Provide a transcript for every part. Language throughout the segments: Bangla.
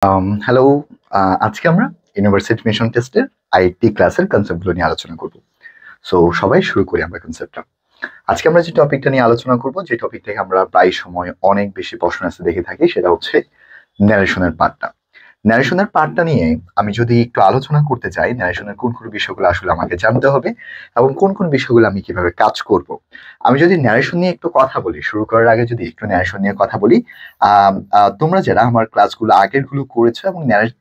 হ্যালো। আজকে আমরা ইউনিভার্সিটি মিশন টেস্টের আইটি ক্লাসের কনসেপ্টগুলো নিয়ে আলোচনা করব। সো সবাই শুরু করি আমরা কনসেপ্টটা। আজকে আমরা যে টপিকটা নিয়ে আলোচনা করব, যে টপিক থেকে আমরা প্রায় সময় অনেক বেশি প্রশ্ন আসতে দেখে থাকি, সেটা হচ্ছে ন্যারেশনের পার্টটা। ন্যারেশনের পার্টটা নিয়ে আমি যদি একটু আলোচনা করতে চাই, ন্যারেশনের কোন কোন বিষয়গুলো আসলে আমাকে জানতে হবে এবং কোন কোন বিষয়গুলো আমি কিভাবে কাজ করব। আমি যদি ন্যারেশন নিয়ে একটু কথা বলি, শুরু করার আগে যদি একটু ন্যারেশন নিয়ে কথা বলি, তোমরা যারা আমার ক্লাসগুলো আগের গুলো করেছো এবং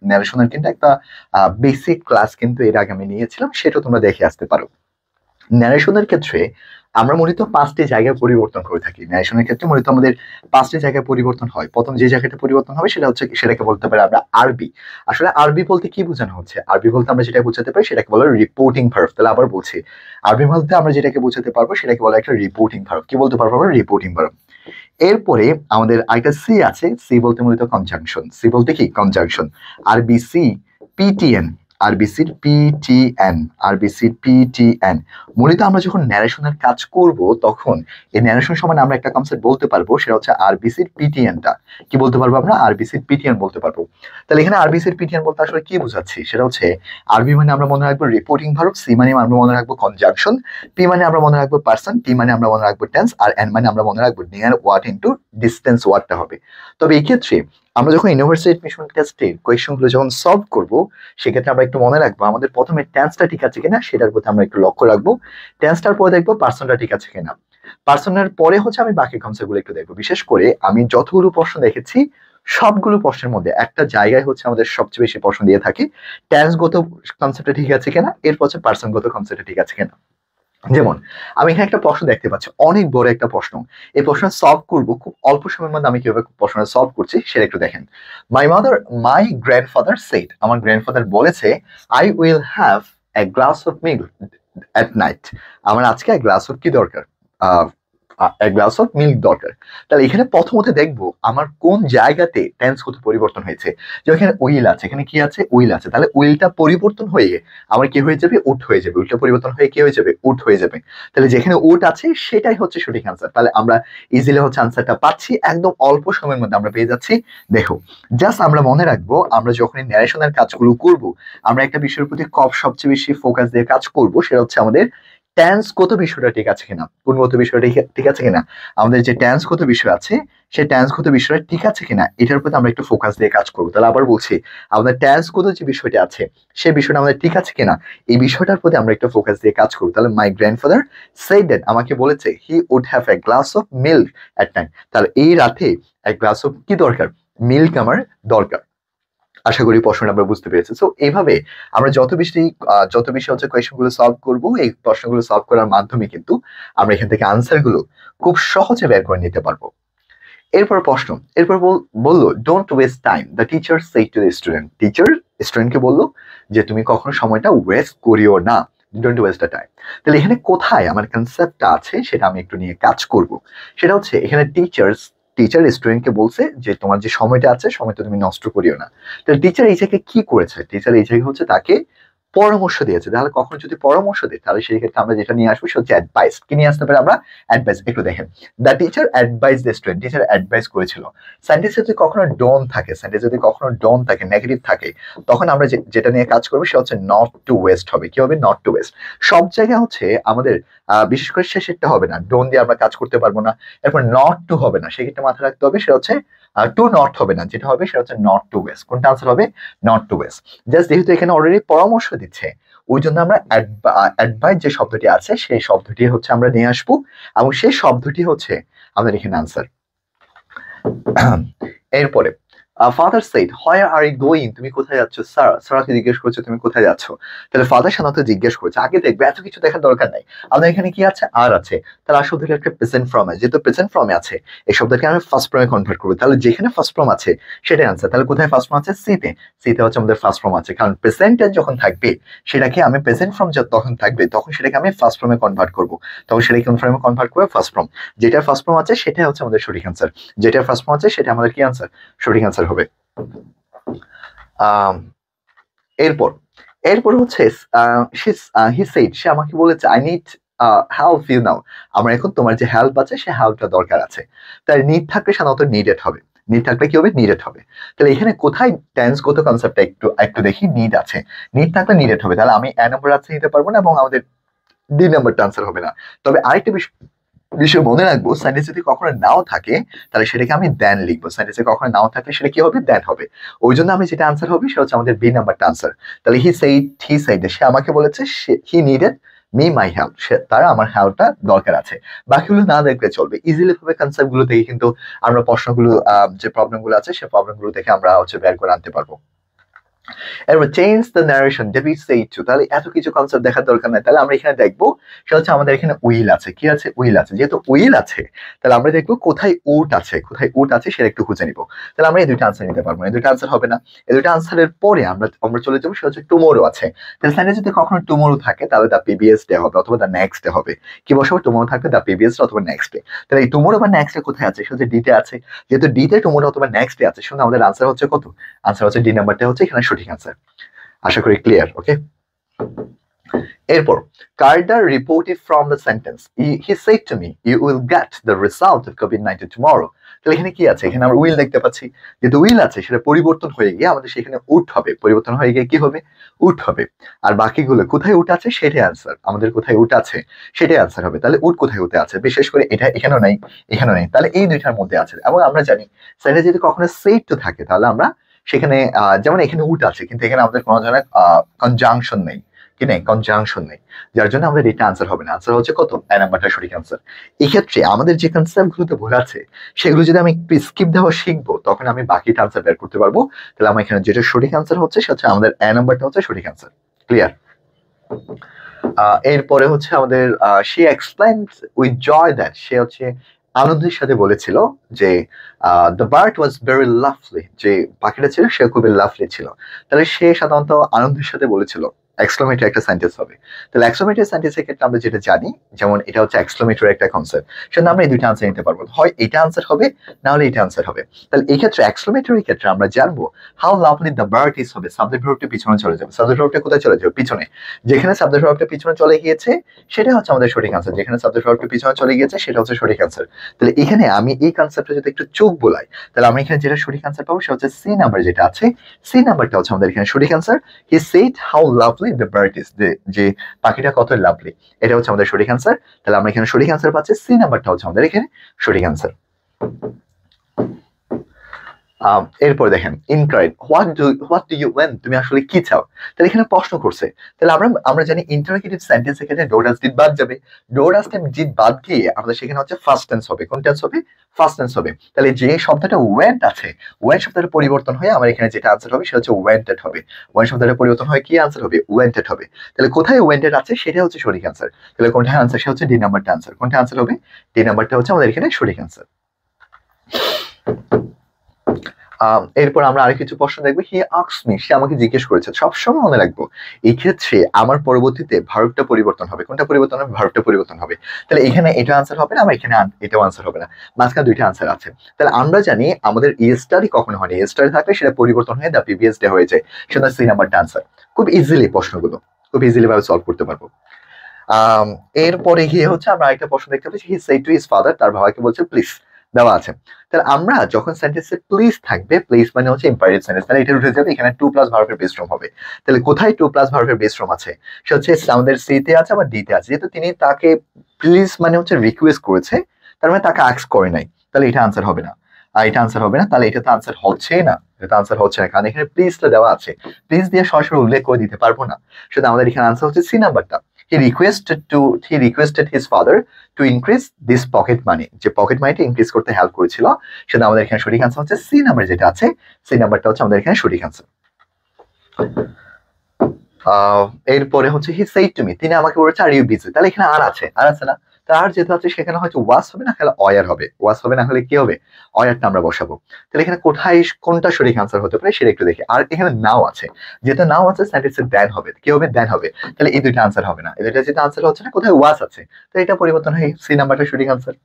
ন্যারেশনের কিন্তু একটা বেসিক ক্লাস কিন্তু এর আগে আমি নিয়েছিলাম, সেটা তোমরা দেখে আসতে পারো। ন্যারেশনের ক্ষেত্রে আমরা মূলত পাঁচটি জায়গায় পরিবর্তন করে থাকি। ন্যারেশনের ক্ষেত্রে মূলত আমাদের পাঁচটি জায়গায় পরিবর্তন হয়। প্রথম যে জায়গাটা পরিবর্তন হবে সেটাকে বলতে পারি আমরা আরবি। আসলে আরবি বলতে কি বোঝানো হচ্ছে? আরবি বলতে আমরা যেটা বোঝাতে পারি সেটাকে বলা রিপোর্টিং ভার্ব। তাহলে আবার বলছি, আরবি বলতে আমরা যেটাকে বোঝাতে পারবো সেটাকে বলা একটা রিপোর্টিং ভার্ব। কি বলতে পারবো আমরা? Reporting verb. এরপরে আমাদের আরেকটা সি আছে। সি বলতে মূলত কনজাংশন। সি বলতে কি? কনজাংশন। আরবিসি পিটিএন, আরবিসির পিটিএন, আরবিসির পিটিএন। মূলত আমরা যখন ন্যারেশনের কাজ করব, তখন এই ন্যারেশন সমান আমরা একটা কনসেপ্ট বলতে পারবো, সেটা হচ্ছে আরবিসির পিটিএনটা। কি বলতে পারবো আমরা? আরবিসির পিটিএন বলতে পারবো। তাহলে এখানে আরবিসির পিটিএন বলতে আসলে কি বোঝাচ্ছি? সেটা হচ্ছে আরবি মানে আমরা মনে রাখবো রিপোর্টিং ভার্ব, সি মানে আমরা মনে রাখবো কনজাংশন, পি মানে আমরা মনে রাখবো পার্সন, টি মানে আমরা মনে রাখবো টেন্স, আর এন মানে আমরা মনে রাখবো নিয়ার ওয়ার্ড ইনটু ডিস্টেন্স ওয়ার্ডটা হবে। তবে এই ক্ষেত্রে আমরা যখন ইউনিভার্সিটি এডমিশন টেস্টের কোয়েশ্চনগুলো যখন সলভ করব, সেক্ষেত্রে আমরা একটু মনে রাখবো আমাদের প্রথমে টেন্সটা ঠিক আছে কিনা সেটার প্রতি আমরা একটু লক্ষ্য রাখবো। টেন্সটার পরে দেখবো পার্সনটা ঠিক আছে কিনা। পার্সনের পরে হচ্ছে আমি বাকি কনসেপ্টগুলো একটু দেখবো। বিশেষ করে আমি যতগুলো প্রশ্ন দেখেছি, সবগুলো প্রশ্নের মধ্যে একটা জায়গায় হচ্ছে আমাদের সবচেয়ে বেশি প্রশ্ন দিয়ে থাকে টেন্সগত কনসেপ্টটা ঠিক আছে কিনা, এরপর হচ্ছে পার্সনগত কনসেপ্টটা ঠিক আছে কিনা। যেমন আমি এখানে একটা প্রশ্ন দেখতে পাচ্ছি, অনেক বড় একটা প্রশ্ন। এই প্রশ্ন সলভ করবো খুব অল্প সময়ের মধ্যে। আমি কিভাবে প্রশ্নটা সলভ করছি সেটা একটু দেখেন। মাই গ্র্যান্ডফাদার সেড, আমার গ্র্যান্ডফাদার বলেছে, I will have a glass of milk at night. আমার আজকে এক গ্লাস অফ কি দরকার? এক গ্লাস অফ মিল্ক দরকার। তাহলে এখানে প্রথমত দেখবো আমার কোন জায়গাতে টেন্স কত পরিবর্তন হয়েছে। যে এখানে উইল আছে, এখানে কি আছে? উইল আছে। তাহলে উইলটা পরিবর্তন হয়ে আমার কি হয়ে যাবে? উড হয়ে যাবে। উইলটা পরিবর্তন হয়ে কি হয়ে যাবে? উড হয়ে যাবে। তাহলে যেখানে উড আছে সেটাই হচ্ছে সঠিক আনসার। তাহলে আমরা ইজিলি হচ্ছে আনসারটা পাচ্ছি, একদম অল্প সময়ের মধ্যে আমরা পেয়ে যাচ্ছি। দেখো, জাস্ট আমরা মনে রাখবো, আমরা যখনই ন্যারেশনের কাজগুলো করব, আমরা একটা বিষয়ের প্রতি সবচেয়ে বেশি ফোকাস দিয়ে কাজ করব, সেটা হচ্ছে আমাদের ট্যান্সগত বিষয়টা ঠিক আছে কিনা। গুণগত বিষয়টা ঠিক আছে কিনা। আমাদের যে ট্যান্সগত বিষয় আছে, সেই ট্যান্সগত বিষয়টা ঠিক আছে কিনা, এটার প্রতি আমরা একটু ফোকাস দিয়ে কাজ করবো। তাহলে আবার বলছি, আমাদের ট্যান্সগত যে বিষয়টা আছে, সেই বিষয়টা আমাদের ঠিক আছে কিনা, এই বিষয়টার প্রতি আমরা একটু ফোকাস দিয়ে কাজ করবো। তাহলে মাই গ্র্যান্ডফাদার সেড দ্যাট, আমাকে বলেছে he would have a glass of milk at night. তাহলে এই রাতে এক গ্লাস অফ কি দরকার? মিল্ক আমার দরকার। আশা করি প্রশ্নটা আমরা বুঝতে পেরেছি। সো এইভাবে আমরা যত বেশি হচ্ছে কোয়েশ্চেন গুলো সলভ করবো, এই প্রশ্নগুলো সলভ করার মাধ্যমে কিন্তু আমরা এখান থেকে আনসার গুলো খুব সহজে বের করে নিতে পারবো। এরপর প্রশ্ন, এরপর বললো, don't waste time, the teacher said to the student. Teacher স্টুডেন্টকে বললো যে তুমি কখনো সময়টা ওয়েস্ট করিও না, ডোন্ট ওয়েস্ট দ্য টাইম। তাহলে এখানে কোথায় আমার কনসেপ্টটা আছে সেটা আমি একটু নিয়ে কাজ করব। সেটা হচ্ছে এখানে টিচার স্টুডেন্টকে বলছে যে তোমার যে সময়টা আছে, সময়টা তুমি নষ্ট করিও না। তাহলে টিচার এই জায়গায় কি করেছে? টিচার এই জায়গায় হচ্ছে তাকে পরামর্শ দিয়েছে। তাহলে কখনো যদি পরামর্শ দেয়, তাহলে সেই ক্ষেত্রে আমরা যেটা নিয়ে আসবো সেটা হচ্ছে অ্যাডভাইস। কি নিয়ে আসতে পারি আমরা? অ্যাডভাইস। একটু দেখেন, the teacher advise the student, teacher advise করেছিল। সেন্টেন্স যদি কখনো ডোন্ট থাকে, সেন্টেন্স যদি কখনো ডোন্ট থাকে, নেগেটিভ থাকে, তখন আমরা যেটা নিয়ে কাজ করবো সেটা হচ্ছে নট টু ওয়েস্ট হবে। কি হবে? Not to waste. সব জায়গায় হচ্ছে আমাদের বিশেষ করে শেষেরটা হবে না, ডোন্ট দিয়ে আমরা কাজ করতে পারবো না। এরপর নট টু হবে না, সেক্ষেত্রে মাথায় রাখতে হবে সেটা হচ্ছে টু নট হবে না, যেটা হবে সেটা হচ্ছে নট টু ওয়েস্ট। কোনটা আনসার হবে? Not to waste. জাস্ট যেহেতু এখানে অলরেডি পরামর্শ দিচ্ছে, ওই জন্য আমরা অ্যাডভাইস যে শব্দটি আছে সেই শব্দটি হচ্ছে আমরা নিয়ে আসবো, এবং সেই শব্দটি হচ্ছে আমাদের এখানে আনসার। এরপরে father said, where are you going, তুমি কোথায় যাচ্ছ? সারাকে জিজ্ঞেস করছে তুমি কোথায় যাচ্ছ। তাহলে ফাদার সাধারণত জিজ্ঞেস করছে, আগে দেখবে, এত কিছু দেখার দরকার নাই। আমাদের এখানে কি আছে? আর আছে। তাহলে আর শব্দটি একটা প্রেজেন্ট ফর্ম আছে, যেহেতু প্রেজেন্ট ফর্মে আছে, এই শব্দকে আমরা ফার্স্ট ফর্মে কনভার্ট করবো। তাহলে যেখানে ফার্স্ট ফর্ম আছে সেটাই আনসার। তাহলে কোথায় ফার্স্ট ফর্ম আছে? সিতে। সিতে হচ্ছে আমাদের ফার্স্ট ফর্ম আছে, কারণ প্রেজেন্টে যখন থাকবে সেটাকে আমি প্রেজেন্ট ফর্ম তখন থাকবে, তখন সেটাকে আমি ফার্স্ট ফর্মে কনভার্ট করবো। তখন সেটাকে কোন ফর্মে কনভার্ট করবো? First form. যেটা ফার্স্ট ফর্ম আছে সেটাই হচ্ছে আমাদের সঠিক আনসার। যেটা ফার্স্ট ফর্ম আছে সেটা আমাদের কি আনসার? সঠিক আনসার হবে। এরপর এরপর হচ্ছে হি সেড, সে আমাকে বলেছে, আই নিড হেল্প ইউ নাও, আমার এখন তোমার যে হেল্প আছে সে হেল্পটা দরকার আছে। তাই নিড থাকলে সাধারণত নিডেড হবে। নিড থাকলে কি হবে, নিডেড হবে। তাহলে এখানে কোথায় টেন্সগত কনসেপ্টটা একটু একটু দেখি, নিড আছে, নিড থাকলে নিডেড হবে, তাহলে আমি এ নম্বর আনসার নিতে পারবো না এবং আমাদের ডি নাম্বারটা আনসার হবে না। তবে আরেকটা বিষয় মনে রাখবো, সেন্টেন্স যদি কখনো নাও থাকে তাহলে সেটাকে আমি দেন লিখবো, সেন্টেন্সে কখনো নাও থাকলে সেটা কি হবে, দেন হবে। ওই জন্য আমি যেটা আনসার হবে সেটা হচ্ছে আমাদের বি নাম্বারটা আনসার। তাহলে হি সেইড সে আমাকে বলেছে, he needed me my help, সে তার আমার হেল্পটা দরকার আছে। বাকিগুলো না দেখলে চলবে, ইজিলি ভাবে কনসেপ্ট গুলো থেকে কিন্তু আমরা প্রশ্নগুলো যে প্রবলেম গুলো আছে সেই প্রবলেম গুলো থেকে আমরা হচ্ছে বের করে আনতে পারবো। এরপর change the narration, David said to, তাহলে এত কিছু কনসেপ্ট দেখার দরকার নাই। তাহলে আমরা এখানে দেখবো সেটা হচ্ছে আমাদের এখানে উইল আছে, কি আছে, উইল আছে। যেহেতু উইল আছে তাহলে আমরা দেখবো কোথায় উট আছে, কোথায় উট আছে সেটা একটু খুঁজে নিব। তাহলে আমরা এই দুইটা আনসার নিতে পারবো না, এই দুইটা আনসার হবে না। এই দুইটা আনসারের পরে আমরা আমরা চলে যাবো সেটা হচ্ছে টুমোরো আছে। তাহলে সাইডে যদি কখনো টুমোরো থাকে তাহলে দ্য প্রিভিয়াস ডে হবে অথবা দ্য নেক্সট ডে হবে। কি বসাবো, টুমোরো থাকলে দ্য প্রিভিয়াস ডে অথবা নেক্সট ডে। তাহলে এই টুমোরো বা নেক্সট ডে কোথায় আছে, সেটা হচ্ছে ডিতে আছে। যেহেতু ডিতে টুমোরো অথবা নেক্সট ডে আছে, শুনে আমাদের আনসার হচ্ছে কত, আনসার হচ্ছে ডি নাম্বারটা হচ্ছে এখানে সঠিক আনসার। আশা করি ক্লিয়ার, ওকে। এরপর কার্ডার reported from the sentence, he said to me you will get the result of কোভিড-19 টুমরো। তাহলে এখানে কি আছে, এখানে আমরা উইল দেখতে পাচ্ছি। যেহেতু উইল আছে সেটা পরিবর্তন হয়ে গিয়ে আমাদের সেখানে উট হবে, পরিবর্তন হয়ে গিয়ে কি হবে, উট হবে। আর বাকিগুলো কোথায় উট আছে সেটাই আনসার, আমাদের কোথায় উট আছে সেটাই আনসার হবে। তাহলে উট কোথায় উঠে আছে, বিশেষ করে এটা এখানেও নাই, এখানেও নেই, তাহলে এই দুইটার মধ্যে আছে। এবং আমরা জানি সেটা যদি কখনো সেট টু থাকে তাহলে আমরা সেখানে যেমন এখানে উট আছে কিন্তু এখানে আমাদের কোনো ধরনের কনজাংশন নেই, কি নেই, কনজাংশন নেই, যার জন্য আমাদের এটা আনসার হবে না। আনসার হচ্ছে কত, এ নাম্বারটা সঠিক আনসার। এই ক্ষেত্রে আমাদের যে কনসেপ্ট গুলোতে ভুল আছে সেগুলো যদি আমি একটু স্কিপ দেওয়া শিখবো তখন আমি বাকিটা আনসার বের করতে পারবো। তাহলে আমার এখানে যেটা সঠিক আনসার হচ্ছে সেটা হচ্ছে আমাদের এ নাম্বারটা হচ্ছে সঠিক আনসার। ক্লিয়ার? এরপরে হচ্ছে আমাদের she explained with joy that, সে হচ্ছে আনন্দের সাথে বলেছিল যে the bird was very lovely, যে পাখিটা ছিল সে খুবই লাভলি ছিল। তাহলে সে সাধারণত আনন্দের সাথে বলেছিল, এক্সক্লামেটরি একটা সেন্টেন্স হবে। তাহলে এক্সক্লামেটরি সেন্টেন্সের ক্ষেত্রে আমরা যেটা জানি, যেমন এটা হচ্ছে এক্সক্লামেটরি একটা কনসেপ্ট, সেটা আমরা এই দুইটা আনসার নিতে পারবো, হয় এটা আনসার হবে না হলে এটা আনসার হবে। তাহলে এই ক্ষেত্রে এক্সক্লামেটরি ক্ষেত্রে আমরা জানবো how lovely the bird is হবে, সাবজেক্ট ভার্বটা পিছনে চলে যাবে, সাবজেক্ট ভার্বটা কোথায় চলে যাবে, পিছনে। যেখানে সাবজেক্ট ভার্বটা পিছনে চলে গিয়েছে সেটা হচ্ছে আমাদের সঠিক আনসার, যেখানে সাবজেক্ট ভার্বটা পিছনে চলে গিয়েছে সেটা হচ্ছে সঠিক আনসার। তাহলে এখানে আমি এই কনসেপ্টে যদি একটু চোখ বোলাই তাহলে আমি এখানে যেটা সঠিক আনসার পাবো সেটা হচ্ছে সি নাম্বার যেটা আছে, সি নাম্বারটা হচ্ছে আমাদের এখানে সঠিক answer. He said how lovely the bird is, যে পাখিটা কত লাভলি, এটা হচ্ছে আমাদের সঠিক আনসার। তাহলে আমরা এখানে সঠিক আনসার পাচ্ছি, সি নাম্বারটা হচ্ছে আমাদের এখানে সঠিক আনসার। এরপর দেখেন incorrect, what do you want, তুমি আসলে কি চাও। তাহলে এখানে প্রশ্ন করছে। তাহলে আমরা জানি ইন্টারোগেটিভ সেন্টেন্সের ক্ষেত্রে ডো ডাজ ডিড বাদ যাবে, ডো ডাজ ডিড বাদ গিয়ে আমাদের সেখানে হচ্ছে ফার্স্ট টেন্স হবে। কোন টেন্স হবে, ফার্স্ট টেন্স হবে। তাহলে যে শব্দটা ওয়েন্ট আছে, ওয়েন্ট শব্দটা পরিবর্তন হয়ে আমার এখানে যেটা আনসার হবে সেটা হচ্ছে ওয়েন্টেড হবে। ওয়েন্ট শব্দটা পরিবর্তন হয়ে কি আনসার হবে, ওয়েন্টেড হবে। তাহলে কোথায় ওয়েন্টেড আছে সেটা হচ্ছে সঠিক আনসার। তাহলে কোনটা আনসার, সেটা হচ্ছে ডি নাম্বারটা আনসার। কোনটা আনসার হবে, ডি নাম্বারটা হচ্ছে আমাদের এখানে সঠিক আনসার। এরপর আমরা আরো কিছু প্রশ্ন দেখবো। হি আস্কড মি, সে আমাকে জিজ্ঞেস করেছে। সবসময় মনে রাখবো এই ক্ষেত্রে আমার পরবর্তীতে ভার্বটা পরিবর্তন হবে। কোনটা পরিবর্তন হবে, ভার্বটা পরিবর্তন হবে। তাহলে এখানে এটা আনসার হবে না, আমার এখানে এটাও আনসার হবে না, মাঝখানে দুইটা আনসার আছে। তাহলে আমরা জানি আমাদের ইয়েস্টারই কখনো হয়নি, ইয়েস্টারই থাকলে সেটা পরিবর্তন হয়ে দ্য প্রিভিয়াস ডে হয়ে যায়, সেটা সি নাম্বারটা আনসার। খুব ইজিলি প্রশ্নগুলো খুব ইজিলি ভাবে সলভ করতে পারবো। এরপরে গিয়ে হচ্ছে আমরা আরেকটা প্রশ্ন দেখতে পাচ্ছি, হি সেড টু হিজ ফাদার, তার বাবাকে বলছে প্লিজ, দেওয়া আছে। তাহলে আমরা যখন সেন্টেন্সে প্লিজ থাকবে, প্লিজ মানে হচ্ছে ইম্পারেটিভ সেন্টেন্স, তাহলে এটা উঠে যাবে, এখানে টু প্লাস ভার্বের বেস ফর্ম হবে। তাহলে কোথায় টু প্লাস ভার্বের বেস ফর্ম আছে, সে হচ্ছে আমাদের সি তে আছে আবার ডি তে আছে। যেহেতু তিনি তাকে প্লিজ মানে হচ্ছে রিকোয়েস্ট করেছে, তার মানে তাকে আস্ক করে নাই, তাহলে এটা আনসার হবে না। আর এটা আনসার হবে না, তাহলে এটা তো আনসার হচ্ছে না, এটা আনসার হচ্ছে না, কারণ এখানে প্লিজটা দেওয়া আছে, প্লিজ দিয়ে সরাসরি উল্লেখ করে দিতে পারবো না। শুধু আমাদের এখানে আনসার হচ্ছে সি নাম্বারটা। he requested his father to increase this pocket money, যে পকেট মানিটা ইনক্রিজ করতে হেল্প করেছিল, সেটা আমাদের এখানে সঠিক আনসার হচ্ছে সি নাম্বার যেটা আছে, সি নাম্বারটা হচ্ছে আমাদের এখানে সঠিক আনসার। এরপরে হচ্ছে হি সেড টু মি, তিনি আমাকে বলেছে আর ইউ বিজি, তাহলে এখানে আর আছে, আর আছে না, তার যেহেতু আছে সেখানে হয়তো ওয়াস হবে না হলে অয়ার হবে, ওয়াস হবে না হলে কি হবে, অয়ারটা আমরা বসাবো। তাহলে এখানে কোথায় কোনটা সঠিক আনসার হতে পারে সেটা একটু দেখি। আর এখানে নাও আছে, যেহেতু নাও আছে সেন্টেন্সে দেন হবে, কি হবে, দেন হবে। তাহলে এই দুইটা আনসার হবে না, এই দুইটা যেটা আনসার হচ্ছে না, কোথায় ওয়াস আছে, তো এটা পরিবর্তন হয়ে সি নাম্বারটা সঠিক আনসার।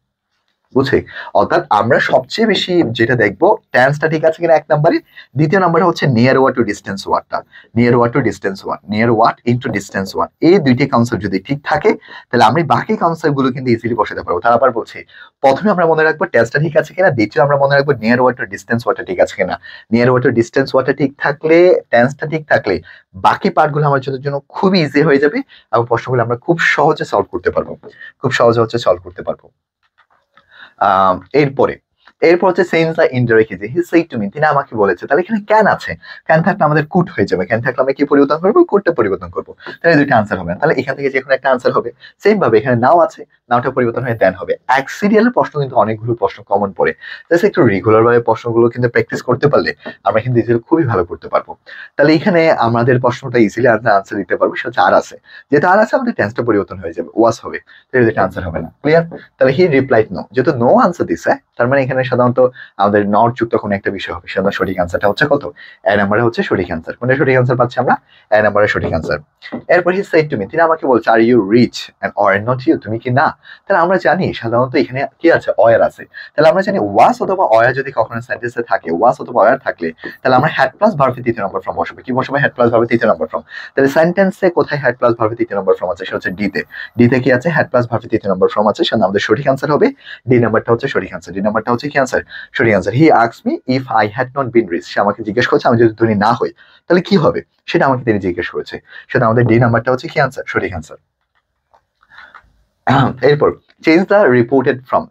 বুঝছি। অর্থাৎ আমরা সবচেয়ে বেশি যেটা দেখবো টেন্সটা ঠিক আছে কিনা এক নম্বরে, দ্বিতীয় নম্বরে হচ্ছে নিয়ার ওয়াট টু ডিস্টেন্স ওয়াটটা, near what to distance what, near what into distance what, এই দুইটি কনসেপ্ট যদি ঠিক থাকে তাহলে আমি বাকি কনসেপ্ট গুলো কিন্তু ইজিলি বসাতে পারবো। তার আবার বলছি প্রথমে আমরা মনে রাখবো টেন্সটা ঠিক আছে কিনা, দ্বিতীয় আমরা মনে রাখবো নিয়ার ওয়াট টু ডিস্টেন্স ওয়াটটা ঠিক আছে কিনা। নিয়ার ওয়াট টু ডিস্টেন্স ওয়াটটা ঠিক থাকলে, টেন্সটা ঠিক থাকলে বাকি পার্টগুলো আমার জন্য খুবই ইজি হয়ে যাবে এবং প্রশ্নগুলো আমরা খুব সহজে সলভ করতে পারবো, খুব সহজে হচ্ছে সলভ করতে পারবো। এরপরে এরপর হচ্ছে সেন্স দ্য ইনডাইরেক্ট যে হি সেড টু মি, তিনি আমাকে বলেছে। তাহলে এখানে ক্যান আছে, ক্যান থাকলে আমাদের কুড হয়ে যাবে, ক্যান থাকলে আমরা কি পরিবর্তন করবো, কুডটা পরিবর্তন করবো, তাহলে দুইটা আনসার হবে। তাহলে এখান থেকে যে কোনো একটা আনসার হবে। সেম ভাবে এখানে নাও আছে, নাওটা পরিবর্তন হয়ে দেন হবে। এক সিরিয়ালের প্রশ্ন কিন্তু অনেকগুলো প্রশ্ন কমন পড়ে, জাস্ট একটু রেগুলার ভাবে প্রশ্নগুলো কিন্তু প্র্যাকটিস করতে পারলে আমরা কিন্তু ইজিলি খুবই ভালো করতে পারবো। তাহলে এখানে আমাদের প্রশ্নটা ইজিলি আনসার দিতে পারবো, সেটা হচ্ছে আর আছে, যেহেতু আর আছে আমাদের টেন্সটা পরিবর্তন হয়ে যাবে, ওয়াজ হবে, তাহলে এটা আনসার হবে না। ক্লিয়ার? তাহলে হি রিপ্লাইড নো, যেহেতু নো আনসার দিছে তার মানে এখানে সাধারণত আমাদের নট যুক্ত কোনো একটা বিষয় হবে, সেটা সঠিক আনসারটা হচ্ছে কত, এ নাম্বারে হচ্ছে সঠিক আনসার। কোনটা সঠিক আনসার পাচ্ছি আমরা, এ নাম্বারে সঠিক আনসার। এরপর হি সেড টু মি, তিনি আমাকে বলছে are you rich and or not you, তুমি কি না। তাহলে আমরা জানি সাধারণত এখানে কি আছে, অয়ার আছে। তাহলে আমরা জানি ওয়াস অথবা অয়ার যদি কখনো সেন্টেন্সে থাকে, ওয়াস অথবা অয়ার থাকলে তাহলে আমরা হ্যাড প্লাস ভার্বের তৃতীয় নম্বর ফর্ম বসাবো। কি বসাবো? হ্যাড প্লাস ভার্বের তৃতীয় নম্বর ফর্ম। তাহলে সেন্টেন্সে কোথায় হ্যাড প্লাস ভার্বের তৃতীয় নম্বর ফর্ম আছে, সেটা হচ্ছে ডিতে। ডিতে কি আছে? হ্যাড প্লাস ভার্বের তৃতীয় নম্বর ফর্ম আছে, সেটা আমাদের সঠিক আনসার হবে। ডি নাম্বারটা হচ্ছে সঠিক আনসার, ডি নাম্বারটা হচ্ছে কি আনসার, সঠিক answer. He asked me if I had not been rich, সে আমাকে জিজ্ঞেস করছে আমি যদি ধনী না হই তাহলে কি হবে, সেটা আমাকে তিনি জিজ্ঞেস করেছে, সেটা আমাদের ডি নাম্বারটা হচ্ছে কি আনসার, সঠিক আনসার। এরপর change the reported from,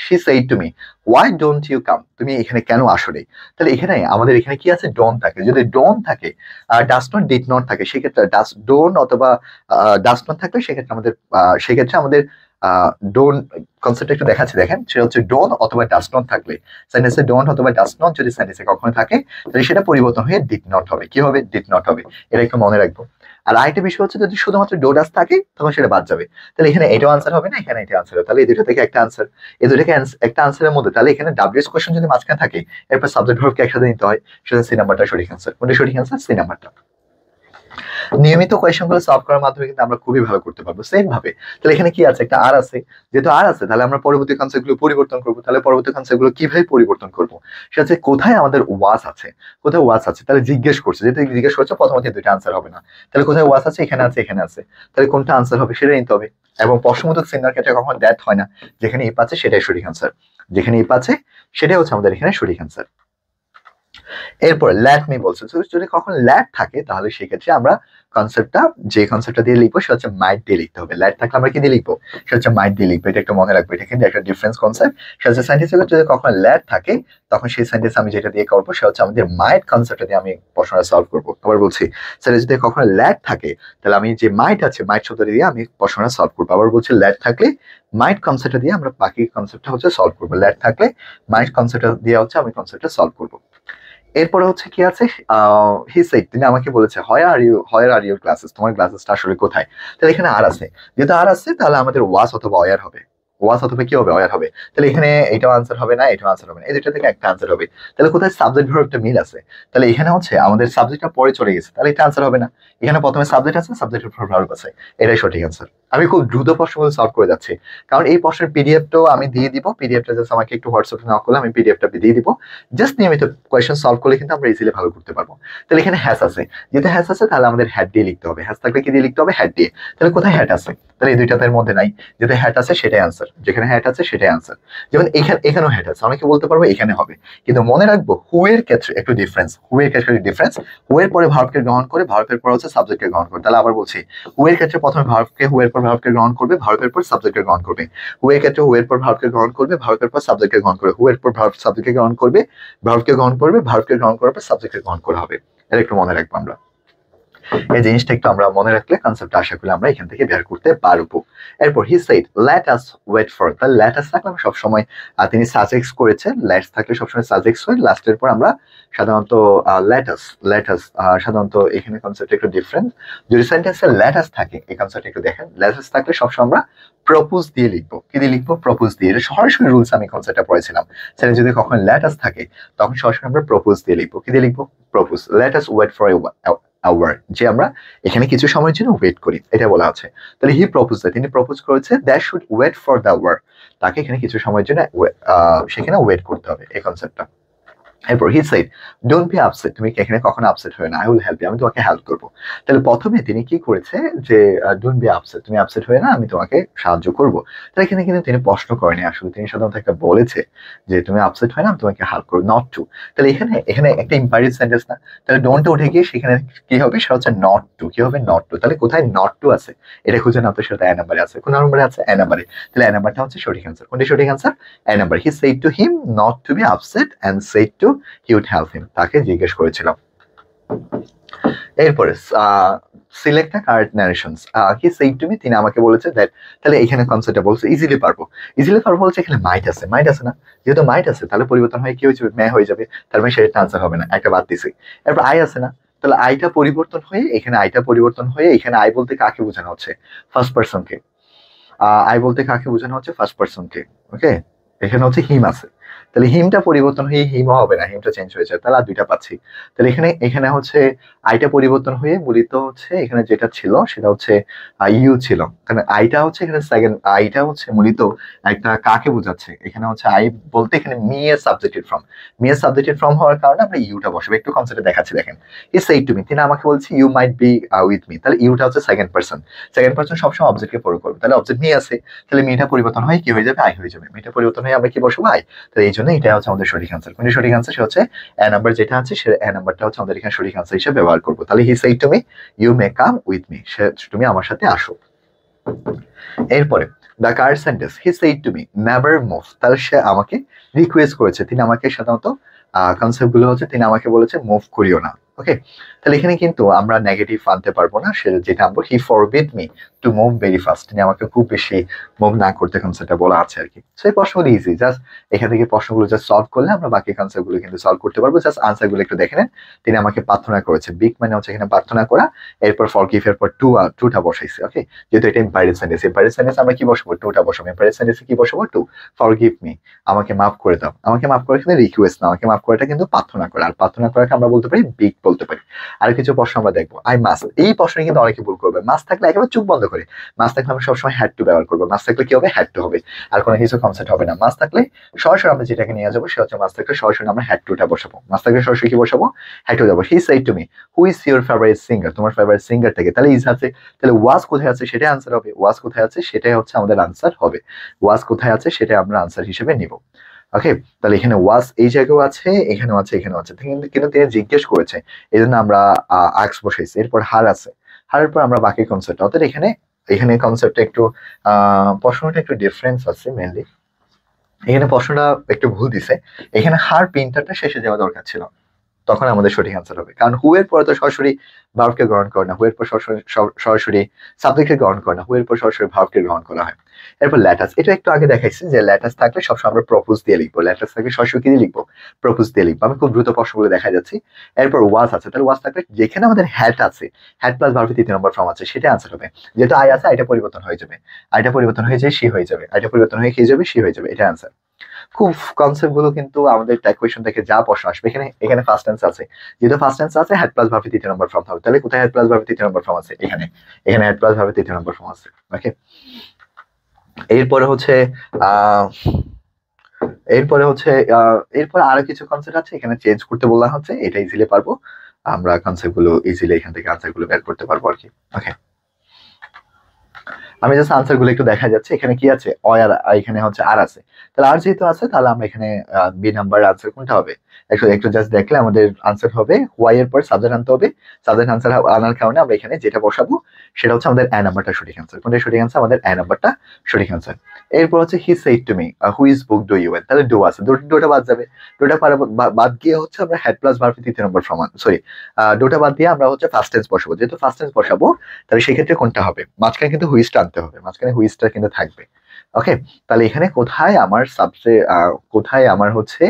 she said to me why don't you come, তুমি এখানে কেন আসো নাই। তাহলে এখানে আমাদের এখানে কি আছে, ডোন থাকে। যদি ডোন থাকে, ডাস নট ডিড নট থাকে, সেক্ষেত্রে ডাস ডোন অথবা ডাস নট থাকলে সেক্ষেত্রে আমাদের ডোন কনসেপ্ট একটু দেখাচ্ছি, দেখেন সেটা হচ্ছে ডোন অথবা ডাস নট থাকলে, সেন্টেন্সে ডোন অথবা ডাস নট যদি সেন্টেন্সে কখনো থাকে তাহলে সেটা পরিবর্তন হয়ে ডিড নট হবে। কি হবে? ডিড নট হবে। এটা একটু মনে রাখবো। আর আরেকটা বিষয় হচ্ছে যদি শুধুমাত্র ডোডাস থাকে তখন সেটা বাদ যাবে, তাহলে এখানে এটাও আনসার হবে না, এখানে এটা আনসার হবে। তাহলে এই দুটো থেকে একটা আনসার, এই দুটোকে একটা আনসারের মধ্যে, তাহলে এখানে ডাব্লিউএস কোশ্চেন যদি মাঝখানে থাকে এরপর সাবজেক্ট ভার্বকে একসাথে নিতে হয়, সেটা সি নাম্বারটা সঠিক আনসার। কোনটা সঠিক আনসার? সি নাম্বারটা। নিয়মিত কোয়েশ্চেনগুলো সলভ করার মাধ্যমে কিন্তু আমরা খুবই ভালো করতে পারবো। সেম ভাবে তাহলে এখানে কি আছে, একটা আর আছে, যেহেতু আর আছে তাহলে আমরা পরবর্তী কনসেপ্টগুলো পরিবর্তন করবো। তাহলে পরবর্তী কনসেপ্টগুলো কিভাবে পরিবর্তন করবো, সেটা হচ্ছে কোথায় আমাদের ওয়াজ আছে, কোথায় ওয়াজ আছে। তাহলে জিজ্ঞেস করছে, যেহেতু জিজ্ঞেস করছে প্রথমত দুইটা আনসার হবে না, তাহলে কোথায় ওয়াজ আছে, এখানে আছে, এখানে আছে, তাহলে কোনটা আনসার হবে সেটা নিতে হবে। এবং প্রশ্নবোধক চিহ্নের ক্ষেত্রে কখন দ্যাট হয় না, যেখানে ইপ আছে সেটাই সঠিক আনসার, যেখানে ইপ আছে সেটাই হচ্ছে আমাদের এখানে সঠিক আনসার। এরপর ল্যাট মি বলছে, যদি কখন ল্যাট থাকে তাহলে সেক্ষেত্রে আমরা যে কনসেপ্টটা দিয়ে লিখবো সেটা হচ্ছে মাইট দিয়ে লিখতে হবে। ল্যাট থাকলে আমরা কি দিয়ে লিখবো, সেটা হচ্ছে মাইট দিয়ে লিখবো। এটা একটু মনে রাখবো, এটা কিন্তু একটা ডিফারেন্স কনসেপ্ট। সেটা হচ্ছে সেন্টেন্সে যদি কখন ল্যাট থাকে তখন সেই সেন্টেন্স আমি যেটা দিয়ে করবো সেটা হচ্ছে আমাদের মাইট কনসেপ্টটা দিয়ে আমি প্রশ্নটা সলভ করবো। আবার বলছি, সেটা যদি কখনো ল্যাট থাকে তাহলে আমি যে মাইট আছে, মাইট শব্দটা দিয়ে আমি প্রশ্নটা সলভ করবো। আবার বলছি ল্যাট থাকলে মাইট কনসেপ্টটা দিয়ে আমরা বাকি কনসেপ্টটা হচ্ছে সলভ করবো। ল্যাট থাকলে মাইট কনসেপ্টটা দিয়ে হচ্ছে আমি কনসেপ্টটা সলভ করবো। এরপরে হচ্ছে কি আছে, হি সেড, তিনি আমাকে বলেছে হোয়ার আর ইউর ক্লাসেস, তোমার ক্লাসেসটা আসলে কোথায়। তাহলে এখানে আর আছে, যেহেতু আর আছে তাহলে আমাদের ওয়াস অথবা অয়ার হবে, ওয়াস অথবা কি হবে, অয়ার হবে। তাহলে এখানে এটাও আনসার হবে না, এটাও আনসার হবে না, এই দুটো থেকে একটা আনসার হবে। তাহলে কোথায় সাবজেক্ট ভার্বটা মিল আছে, তাহলে এখানে হচ্ছে আমাদের সাবজেক্টটা পরে চলে গেছে, তাহলে এটা আনসার হবে না। এখানে প্রথমে সাবজেক্ট আছে, সাবজেক্টের পর ভার্ব আছে, এটাই সঠিক আনসার। আমি খুব দ্রুত প্রশ্নগুলো সলভ করে যাচ্ছি, কারণ এই প্রশ্নের পিডিএফটাও আমি দিয়ে দিব। পিডিএফটা জাস্ট আমাকে একটু হোয়াটসঅ্যাপে না করলে আমি পিডিএফটা দিয়ে দিব। জাস্ট নিয়মিত কোয়েশ্চেন সলভ করলে কিন্তু আমরা ইজিলি ভালো করতে পারবো। তাহলে এখানে হ্যাস আছে, যেহেতু হ্যাস আছে তাহলে আমাদের হ্যাড দিয়ে লিখতে হবে। হ্যাস থাকলে কি দিয়ে লিখতে হবে, হ্যাড দিয়ে। তাহলে কোথায় হ্যাড আছে, তাহলে এই দুইটাতে মধ্যে নাই, যেহেতু হ্যাড আছে সেটাই আনসার, যেখানে হ্যাড আছে সেটাই আনসার। যেমন এখানেও হ্যাড আছে, অনেকে বলতে পারবো এখানে হবে, কিন্তু মনে রাখবো হু এর ক্ষেত্রে একটু ডিফারেন্স, হু এর ক্ষেত্রে ডিফারেন্স। হু এর পরে ভার্বকে গ্রহণ করে, ভার্বের পর হচ্ছে সাবজেক্টকে গ্রহণ করে। তাহলে আবার বলছি, হু এর ক্ষেত্রে প্রথমে ভার্বকে, হু এর পর ভার্বকে গ্রহণ করবে, ভার্বের পর সাবজেক্টকে গ্রহণ করবে। হু এর ক্ষেত্রে হু এর পর ভার্বকে গ্রহণ করবে, ভার্বের পর সাবজেক্টকে গ্রহণ করবে। হু এর পর ভার্ব সাবজেক্টকে গ্রহণ করবে, ভার্বকে গ্রহণ করবে, ভার্বকে গ্রহণ করার পর সাবজেক্টকে গ্রহণ করা হবে। এটা একটু মনে রাখবো আমরা। এই জিনিসটা একটু আমরা মনে রাখলে কনসেপ্টটা আশা করি আমরা এখান থেকে বের করতে পারবো। এরপর he said let us wait for, তাহলে লেট আস থাকলে আমরা সবসময়, তিনি সাজেক্স করেছেন, লেটস থাকলে সবসময় সাজেক্স হয় লাস্টের পর আমরা সাধারণত লেট আস সাধারণত এখানে কনসেপ্ট একটু ডিফারেন্ট। যদি সেন্টেন্সে লেট আস থাকে এই কনসেপ্ট একটু দেখেন, লেট আস থাকলে সবসময় আমরা প্রপোজ দিয়ে লিখবো। কি দিয়ে লিখবো, প্রপোজ দিয়ে। এটা সরাসরি রুলস, আমি কনসেপ্টটা পড়েছিলাম। সেটা যদি কখন লেট আস থাকে তখন সরাসরি আমরা প্রপোজ দিয়ে লিখবো। কি দিয়ে লিখবো, propose. Let us wait for hour, যে আমরা এখানে কিছু সময়ের জন্য ওয়েট করি, এটা বলা আছে। তাহলে হি প্রপোজ, তিনি প্রপোজ করেছে that should wait for the hour, তাকে এখানে কিছু সময়ের জন্য সেখানে ওয়েট করতে হবে, এই কনসেপ্টটা। এরপর he shed don't be upset, তুমি এখানে কখনো আপসেট হয়ে না, আই উইল হেল্প ইউ, আমি তোমাকে হেল্প করবো। তাহলে প্রথমে তিনি কি করেছে যে ডোন্ট বি আপসেট, তুমি আপসেট হয়ে না, আমি তোমাকে সাহায্য করবো। তাহলে এখানে কিন্তু তিনি প্রশ্ন করেনি, আসলে তিনি সাধারণত একটা বলেছে যে তুমি আপসেট হয় না, আমি তোমাকে হেল্প করবো, নট টু। তাহলে এখানে এখানে একটা ইম্পারেটিভ সেন্টেন্স না, তাহলে ডোন্ট উঠে গিয়ে সেখানে কি হবে, সেটা হচ্ছে নট টু। কি হবে, নট টু। তাহলে কোথায় নট টু আছে এটা খুঁজে নাও তো, সেটা এ নাম্বারে আছে। কোন নম্বরে আছে, এ নাম্বারে। তাহলে এ নাম্বারটা হচ্ছে সঠিক অ্যান্সার। কোনটি সঠিক answer, A number. He said to him not to be upset and said to he would help him, তাকে জিজ্ঞেস করেছিলাম। এরপরে select the correct narrations, he said to me, তিনি আমাকে বলেছে দ্যাট। তাহলে এখানে কনসেপ্টটা বলছে ইজিলি পারবো, ইজিলি পারবো বলছে এখানে মাইট আছে, মাইট আছে না, যেহেতু মাইট আছে তাহলে পরিবর্তন হয়ে কি হয়ে যাবে, মে হয়ে যাবে, তার মানে সেটা আনসার হবে না, একটা বাদ দিছি। এরপর আই আছে না, তাহলে আইটা পরিবর্তন হয়ে এখানে আইটা পরিবর্তন হয়ে এখানে আই বলতে কাকে বোঝানো হচ্ছে, ফার্স্ট পার্সনকে। আই বলতে কাকে বোঝানো হচ্ছে, ফার্স্ট পার্সনকে। ওকে, এখানে হচ্ছে হিম আছে, তাহলে হিমটা পরিবর্তন হয়ে হিমও হবে না, হিমটা চেঞ্জ হয়েছে, তাহলে আর দুইটা পাচ্ছি। তাহলে এখানে এখানে হচ্ছে আইটা পরিবর্তন হয়ে মূলত হচ্ছে এখানে যেটা ছিল সেটা হচ্ছে ইউ ছিল, কারণ আইটা হচ্ছে এখানে সেকেন্ড, আইটা হচ্ছে মূলত একটা কাকে বোঝাচ্ছে, এখানে হচ্ছে আই বলতে এখানে মি এর সাবজেক্টেড ফর্ম, মি এর সাবজেক্টেড ফর্ম হওয়ার কারণে আমরা ইউটা বসাবো। একটু কনসেপ্টে দেখাচ্ছি, দেখেন। হি সেড টু মি, তিনি আমাকে বলছে you might be with me, তাহলে ইউটা হচ্ছে সেকেন্ড পার্সন, সেকেন্ড পার্সন সবসময় অবজেক্টকে পরে করবে, তাহলে অবজেক্ট মি আছে, তাহলে মিটা পরিবর্তন হয় কি হয়ে যাবে, আই হয়ে যাবে, মিটা পরিবর্তন হয়ে আমরা কি বসবো, আই। তো এই জন্য এটা হচ্ছে আমাদের সঠিক আনসার। কোনটি সঠিক আনসার, সে হচ্ছে এ নাম্বার যেটা আছে, সে এ নাম্বারটা হচ্ছে আমাদের এখানে সঠিক আনসার হিসেবে ব্যবহার করবো। তাহলে he said to me you may come with me, তুমি আমার সাথে আসো। এরপরে the correct sentence, he said to me never move, তাহলে সে আমাকে রিকোয়েস্ট করেছে, তিনি আমাকে সাধারণত কনসেপ্ট গুলো হচ্ছে তিনি আমাকে বলেছে মুভ করিও না। ওকে, তাহলে এখানে কিন্তু আমরা নেগেটিভ আনতে পারবো না, সে যেটা আনবো he forbid me to move very fast, তিনি আমাকে খুব বেশি মুভ না করতে কনসেপ্টটা বলা আছে আর কি। সেই প্রশ্নগুলো ইজি, জাস্ট এখান থেকে প্রশ্নগুলো জাস্ট সলভ করলে আমরা বাকি কনসেপ্ট গুলো কিন্তু সলভ করতে পারবো। জাস্ট আনসার গুলো একটু দেখে নেন। তিনি আমাকে প্রার্থনা করেছে, বিগ মানে হচ্ছে এখানে প্রার্থনা করা, এরপর ফরগিভ, এরপর টুটা বসাইছে। ওকে, যেহেতু এটা ইম্পারেটিভ সেন্টেন্স, ইম্পারেটিভ সেন্টেন্স আমরা কি বসাবো, টুটা বসাবো। ইম্পারেটিভ সেন্টেন্সে কি বসাবো, টু। ফরগিভ মি, আমাকে মাফ করে দাও, আমাকে মাফ করে কিন্তু রিকোয়েস্ট না, আমাকে মাফ করাটা কিন্তু প্রার্থনা করা, আর প্রার্থনা করাকে আমরা বলতে পারি বিগ বলতে পারি। আর কিছু প্রশ্ন আমরা দেখবো, আই মাস্ট, এই প্রশ্নে কিন্তু অনেকে ভুল করবে, মাস্ট থাকলে একেবারে চুপ বন্ধ করে, মাস্ট থাকলে আমরা সবসময় হ্যাড টু ব্যবহার করবো, মাস্ট থাকলে কি হবে, হ্যাড টু হবে, আর কোনো কিছু কনসেপ্ট হবে না। মাস্ট থাকলে সরাসরি আমরা যেটাকে নিয়ে যাবো সেটা হচ্ছে মাস্ট থাকলে সরাসরি আমরা হ্যাড টুটা বসাবো, মাস্ট থাকলে সরাসরি কি বসাবো, হ্যাড টু যাবো। হি said to me who is your favourite singer, তোমার ফেভারিট সিঙ্গার থেকে, তাহলে ইজ আছে, তাহলে ওয়াজ কোথায় আছে সেটাই আনসার হবে, ওয়াজ কোথায় আছে সেটাই হচ্ছে আমাদের আনসার হবে, ওয়াজ কোথায় আছে সেটাই আমরা আনসার হিসেবে নিব। ওকে, তাহলে এখানে ওয়াজ এই জায়গাও আছে, এখানেও আছে, এখানেও আছে, কিন্তু তিনি জিজ্ঞেস করেছে, এই জন্য আমরা আক্স বসাইছি। এরপর হার আছে, হারের পর আমরা বাকি কনসেপ্ট, অর্থাৎ এখানে এখানে কনসেপ্টটা একটু প্রশ্নটা একটু ডিফারেন্স আছে মেনলি, এখানে প্রশ্নটা একটু ভুল দিছে, এখানে হার প্রিন্টারটা শেষে যাওয়া দরকার ছিল, তখন আমাদের সঠিক আনসার হবে, কারণ হু এর পরে তো সরাসরি ভার্বকে গ্রহণ করে না, হু এর পর সরাসরি সাবজেক্টকে গ্রহণ করে না, হু এর পর সরাসরি ভার্বকে গ্রহণ করা হয়। এরপর ল্যাটাস, এটা একটু আগে দেখাইছি যে ল্যাটাস থাকলে সবসময় আমরা প্রপোজ দিয়ে লিখবো, ল্যাটাস থাকলে সরাসরি কি দিয়ে লিখবো, প্রপোজ দিয়ে লিখবো। আমি খুব দ্রুত প্রশ্নগুলো দেখা যাচ্ছি। এরপর ওয়াজ আছে, তাহলে ওয়াজ থাকলে যেখানে আমাদের হ্যাট আছে, হ্যাট প্লাস ভার্বের তৃতীয় নম্বর ফর্ম আছে, সেটা আনসার হবে। যেহেতু আই আছে, আইটা পরিবর্তন হয়ে যাবে, আইটা পরিবর্তন হয়ে যায় সি হয়ে যাবে, আইটা পরিবর্তন হয়ে খেয়ে যাবে সি হয়ে যাবে, এটা আনসার। খুব কনসেপ্ট গুলো কিন্তু আমাদের ট্যাগ কোয়েশ্চন থেকে যা প্রশ্ন আসবে, এখানে এখানে ফার্স্ট টেন্স আছে, যেহেতু ফার্স্ট টেন্স আছে হেড প্লাস ভার্বের তৃতীয় নম্বর ফর্ম হবে, তাহলে কোথায় হেড প্লাস ভার্বের তৃতীয় নম্বর ফর্ম আছে, এখানে, এখানে হেড প্লাস ভার্বের তৃতীয় নম্বর ফর্ম আছে। ওকে, এরপরে হচ্ছে আহ এরপরে হচ্ছে এরপরে আরো কিছু কনসেপ্ট আছে, এখানে চেঞ্জ করতে বলা হচ্ছে, এটা ইজিলি পারবো আমরা, কনসেপ্ট গুলো ইজিলি এখান থেকে আনসার গুলো বের করতে পারবো আর কি। ওকে, আমি জাস্ট আনসার গুলো একটু দেখা যাচ্ছে, এখানে কি আছে, আর এখানে হচ্ছে আর আছে, তাহলে আর যেহেতু আছে তাহলে আমরা এখানে বি নাম্বার আনসার কোনটা হবে, একটু একটু জাস্ট দেখলে আমাদের আনসার হবে ওয়াই এর পর সাবজেক্ট আনতে হবে, সাবজেক্ট আনসার আনার কারণে আমরা এখানে যেটা বসাবো সেটা হচ্ছে আমাদের এ নাম্বারটা সঠিক আনসার। কোনটা সঠিক আনসার, আমাদের এ নাম্বারটা সঠিক আনসার। এরপর হচ্ছে he said to me whose book do you, তাহলে ডু আছে, ডুটা বাদ যাবে, ডুটা বাদ গিয়ে হচ্ছে আমরা হেড প্লাস ভার্ব তৃতীয় নম্বর ফর্ম, সরি ডুটা বাদ দিয়ে আমরা হচ্ছে ফার্স্ট টেন্স বসাবো, যেহেতু ফার্স্ট টেন্স বসাবো তাহলে সেক্ষেত্রে কোনটা হবে, মাঝখানে কিন্তু হুইজটা আনতে হবে, মাঝখানে হুইজটা কিন্তু থাকবে। ওকে, তাহলে এখানে কোথায় আমার কোথায় আমার হচ্ছে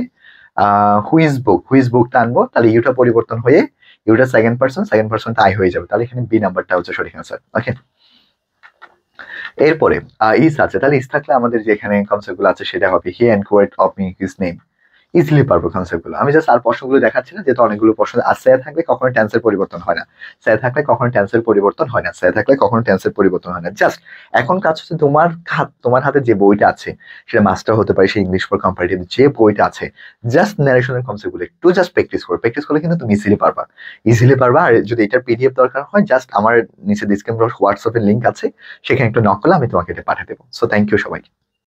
হুইজ বুকটা আনবো, তাহলে ইউটা পরিবর্তন হয়ে ইউটা সেকেন্ড পার্সনটা আই হয়ে যাবে, তাহলে এখানে বি নাম্বারটা হচ্ছে সঠিক আনসার। ওকে, এরপরে ইস আছে, তাহলে ইস থাকলে আমাদের যে এখানে কনসেপ্ট গুলো আছে সেটা হবে he enquired of me his name, easily পারবো কনসেপ্টগুলো। আমি জাস্ট আর প্রশ্নগুলো দেখাচ্ছি না, যেহেতু অনেকগুলো প্রশ্ন। আর সে থাকলে কখনো টেন্সের পরিবর্তন হয় না, সে থাকলে কখনো টেন্সের পরিবর্তন হয় না, সে থাকলে কখনো টেন্সের পরিবর্তন হয় না। জাস্ট এখন কাজ হচ্ছে তোমার হাতে যে বইটা আছে, সেটা মাস্টার হতে পারে, সে ইংলিশ ফর কম্পারেটিভ যে বইটা আছে, জাস্ট ন্যারেশনের কনসেপ্টগুলো একটু জাস্ট প্র্যাকটিস করলে কিন্তু তুমি ইজিলি পারবা। আর যদি এটার পিডিএফ দরকার হয়, জাস্ট আমার নিচে ডিসক্রিপশন হোয়াটসঅ্যাপের লিংক আছে, সেখানে একটু নক করলে আমি তোমাকে এটা পাঠিয়ে দেবো। সো থ্যাংক ইউ সবাইকে।